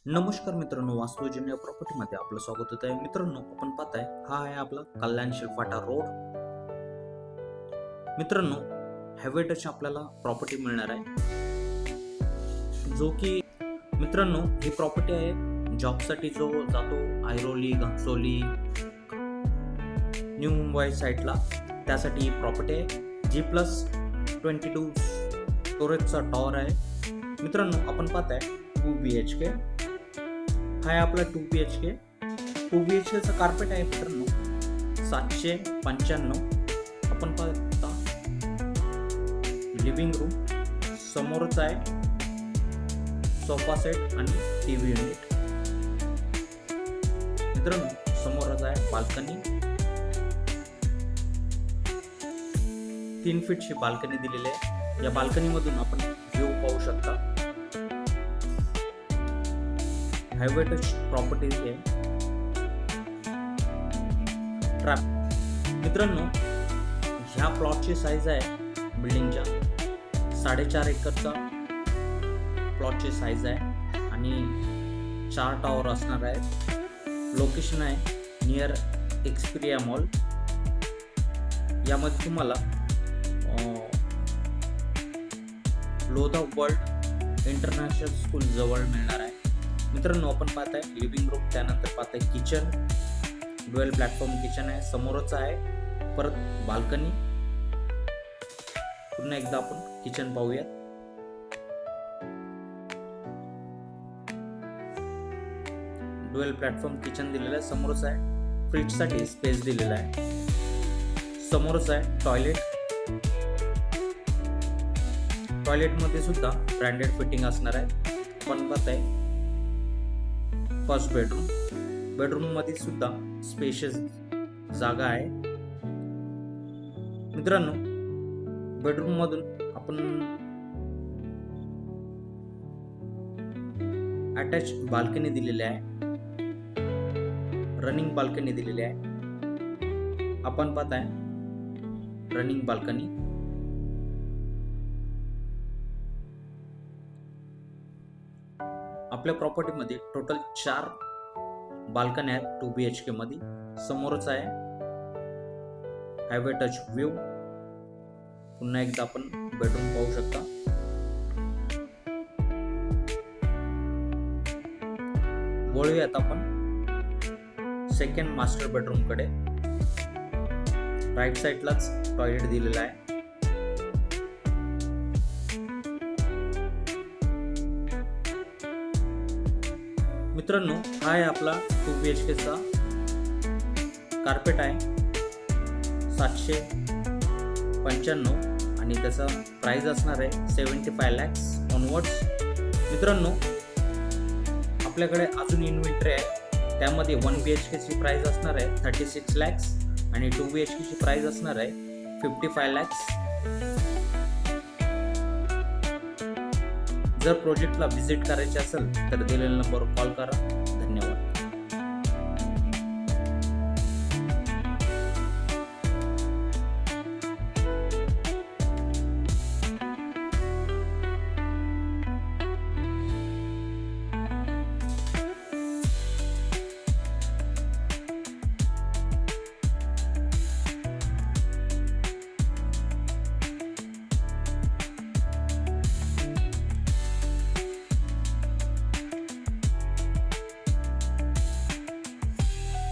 नमस्कार मित्रांनो, वास्तुजन्य प्रॉपर्टीमध्ये आपलं स्वागत होत आहे. मित्रांनो, आपण पाहताय हा आहे आपला कल्याण शिलफाटा रोड. मित्रांनो, हॅवेटच आपल्याला प्रॉपर्टी मिळणार आहे, जो की मित्रांनो ही प्रॉपर्टी आहे जॉबसाठी जो जातो ऐरोली, घनसोली, न्यू मुंबई साईडला, त्यासाठी ही प्रॉपर्टी आहे. G+22 स्टोरेजचा टॉवर आहे. मित्रांनो, आपण पाहताय 2 BHK हा आहे आपला 2 BHK. 2 BHKचा कार्पेट आहे मित्रांनो 795. आपण पाहता लिव्हिंग रूम, समोरच आहे सोफा सेट आणि टीव्ही युनिट. मित्रांनो, समोरच आहे बाल्कनी, 3 फीटची बाल्कनी दिलेली आहे. या बाल्कनी मधून आपण व्ह्यू पाहू शकता. हायवे टच प्रॉपर्टी आहे. मित्रांनो, ह्या प्लॉटची साईज आहे बिल्डिंगच्या 4.5 एकरचा प्लॉटची साईज आहे आणि 4 टॉवर असणार आहे. लोकेशन आहे नियर एक्सपिरिया मॉल. यामध्ये तुम्हाला लोधा वर्ल्ड इंटरनॅशनल स्कूल जवळ मिळणार आहे. मित्रांनो, आपण पाहताय लिव्हिंग रूम, त्यानंतर पाहताय किचन, ड्युअल प्लॅटफॉर्म किचन आहे, समोरच आहे परत बाल्कनी. पुन्हा एकदा आपण किचन पाहूयात. ड्युअल प्लॅटफॉर्म किचन दिलेलं आहे, समोरच आहे फ्रीजसाठी स्पेस दिलेला आहे, समोरच आहे टॉयलेट. टॉयलेटमध्ये सुद्धा ब्रँडेड फिटिंग असणार आहे. आपण पाहताय फर्स्ट बेडरूम मध्ये सुद्धा स्पेशियस जागा आहे. मित्रांनो, बेडरूम मधून आपण अटॅच बाल्कनी दिलेली आहे, रनिंग बाल्कनी दिलेली आहे. आपण पाहताय रनिंग बाल्कनी. आपल्या प्रॉपर्टीमध्ये टोटल 4 बाल्कनी आहेत 2 BHK मध्ये. समोरच आहे हायवे टच व्ह्यू. पुन्हा एकदा आपण बेडरूम पाहू शकता. वळूयात आपण सेकंड मास्टर बेडरूम कडे. राईट साईडलाच टॉयलेट दिलेला आहे. मित्रांनो, हा आहे आपला 2 BHKचा कार्पेट आहे 795 आणि त्याचा प्राइस असणार आहे 75 lakhs ऑनवर्ड्स. मित्रांनो, आपल्याकडे अजून इन्व्हेंटरी आहे, त्यामध्ये 1 BHKची प्राइस असणार आहे 36 lakhs आणि 2 BHKची प्राइस असणार आहे 55 lakhs. जर प्रोजेक्टला व्हिजिट करायचे असेल तर दिलेल्या नंबरवर कॉल करा.